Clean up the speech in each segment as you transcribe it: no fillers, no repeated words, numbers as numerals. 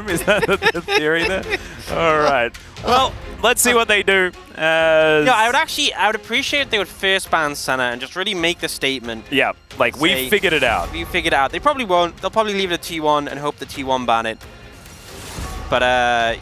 home? Is that the theory there? All right. Well, let's see what they do. No, I would appreciate if they would first ban Senna and just really make the statement. Yeah, like we figured it out. We figured it out. They probably won't. They'll probably leave it at T1 and hope the T1 ban it. But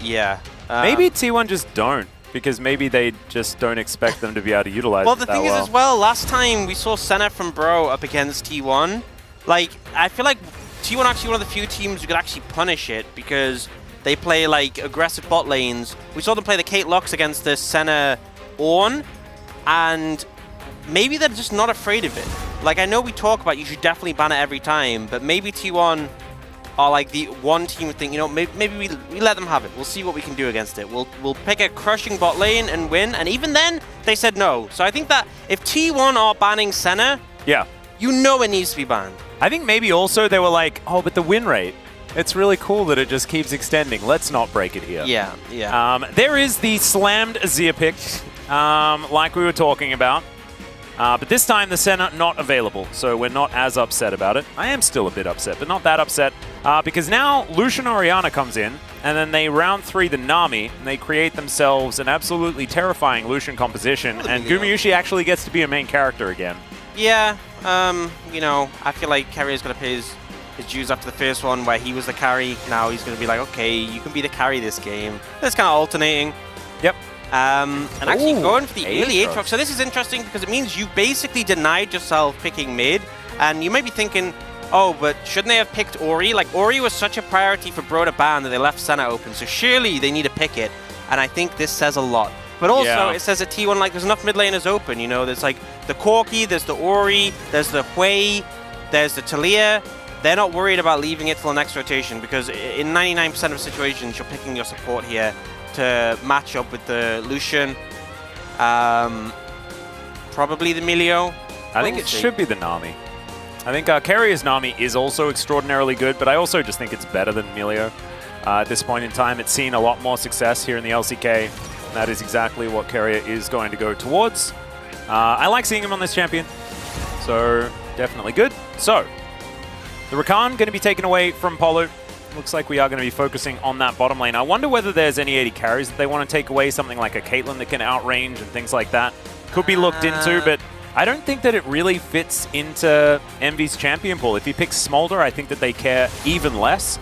yeah. Maybe T1 just don't, because maybe they just don't expect them to be able to utilize well, it the thing is as well, last time we saw Senna from Bro up against T1, like, I feel like T1 actually one of the few teams who could actually punish it because they play, like, aggressive bot lanes. We saw them play the Kate Lux against the Senna Ornn, and maybe they're just not afraid of it. Like, I know we talk about you should definitely ban it every time, but maybe T1 are like the one team who think, you know, maybe we let them have it. We'll see what we can do against it. We'll pick a crushing bot lane and win. And even then, they said no. So I think that if T1 are banning Senna, yeah, you know it needs to be banned. I think maybe also they were like, oh, but the win rate, it's really cool that it just keeps extending. Let's not break it here. Yeah, yeah. There is the slammed Azir pick, like we were talking about. But this time the Senna not available, so we're not as upset about it. I am still a bit upset, but not that upset, because now Lucian Orianna comes in, and then they round 3 the Nami, and they create themselves an absolutely terrifying Lucian composition, and Gumayusi actually gets to be a main character again. Yeah, you know, I feel like Carrier's going to pay his dues after the first one where he was the carry. Now he's going to be like, okay, you can be the carry this game. It's kind of alternating. Yep. And actually going for the early Aatrox. So this is interesting because it means you basically denied yourself picking mid. And you may be thinking, oh, but shouldn't they have picked Ori? Like, Ori was such a priority for Bro to ban that they left Senna open. So surely they need to pick it. And I think this says a lot. But also, it says at T1, like, there's enough mid laners open. You know, there's like the Corki, there's the Ori, there's the Hui, there's the Talia. They're not worried about leaving it till the next rotation because in 99% of situations, you're picking your support here to match up with the Lucian. Probably the Milio. I think it should be the Nami. I think Carrier's Nami is also extraordinarily good, but I also just think it's better than Milio. At this point in time, it's seen a lot more success here in the LCK. And that is exactly what Carrier is going to go towards. I like seeing him on this champion, so definitely good. So, the Rakan going to be taken away from Polo. Looks like we are going to be focusing on that bottom lane. I wonder whether there's any 80 carries that they want to take away, something like a Caitlyn that can outrange and things like that. Could be looked into, but I don't think that it really fits into Envy's champion pool. If he picks Smolder, I think that they care even less.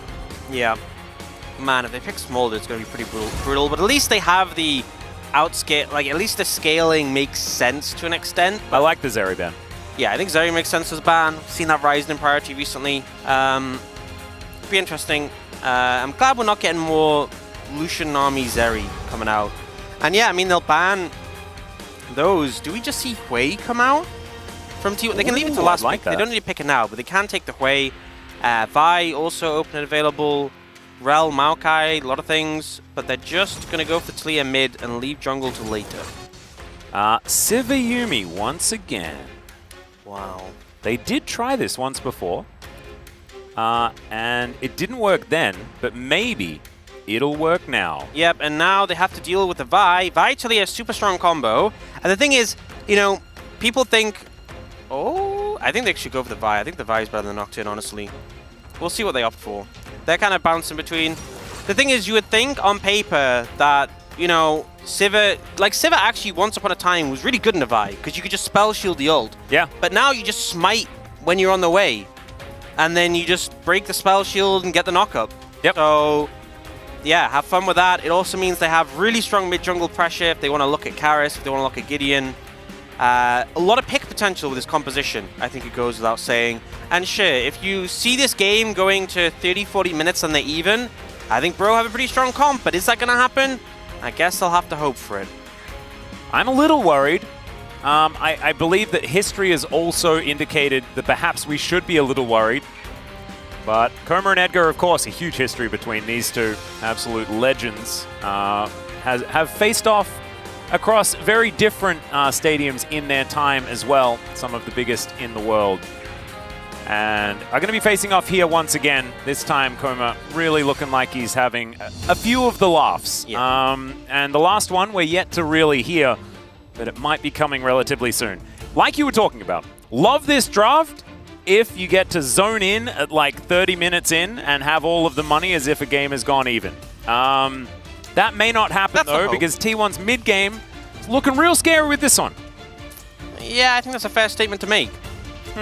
Yeah. Man, if they pick Smolder, it's going to be pretty brutal. But at least they have the outscale, like at least the scaling makes sense to an extent. I like the Zeri ban. Yeah, I think Zeri makes sense as ban. Seen that rise in priority recently. Be interesting. I'm glad we're not getting more Lucian, Nami, Zeri coming out. And yeah, I mean, they'll ban those. Do we just see Hui come out from T1? They can leave it to last pick. They don't need to pick it now, but they can take the Hui. Vi also open and available. Rel, Maokai, a lot of things. But they're just going to go for Talia mid and leave jungle till later. Sivayumi once again. Wow. They did try this once before. And it didn't work then, but maybe it'll work now. Yep, and now they have to deal with the Vi. Vi Talia, super strong combo. And the thing is, you know, people think, oh, I think they should go for the Vi. I think the Vi is better than Nocturne, honestly. We'll see what they opt for. They're kind of bouncing between. The thing is, you would think on paper that, you know, Sivir actually once upon a time was really good in the Vi, because you could just spell shield the ult. Yeah. But now you just smite when you're on the way. And then you just break the spell shield and get the knock-up. Yep. So, yeah, have fun with that. It also means they have really strong mid-jungle pressure if they want to look at Karras, if they want to look at Gideon. A lot of pick potential with this composition, I think it goes without saying. And sure, if you see this game going to 30, 40 minutes and they're even, I think Bro have a pretty strong comp, but is that going to happen? I guess I'll have to hope for it. I'm a little worried. I believe that history has also indicated that perhaps we should be a little worried. But Koma and Edgar, of course, a huge history between these two absolute legends, have faced off across very different stadiums in their time as well, some of the biggest in the world. And are going to be facing off here once again. This time, Koma really looking like he's having a few of the laughs. Yeah. And the last one, we're yet to really hear, but it might be coming relatively soon. Like you were talking about, love this draft. if you get to zone in at like 30 minutes in and have all of the money as if a game has gone even. That may not happen though, because T1's mid game is looking real scary with this one. Yeah, I think that's a fair statement to make.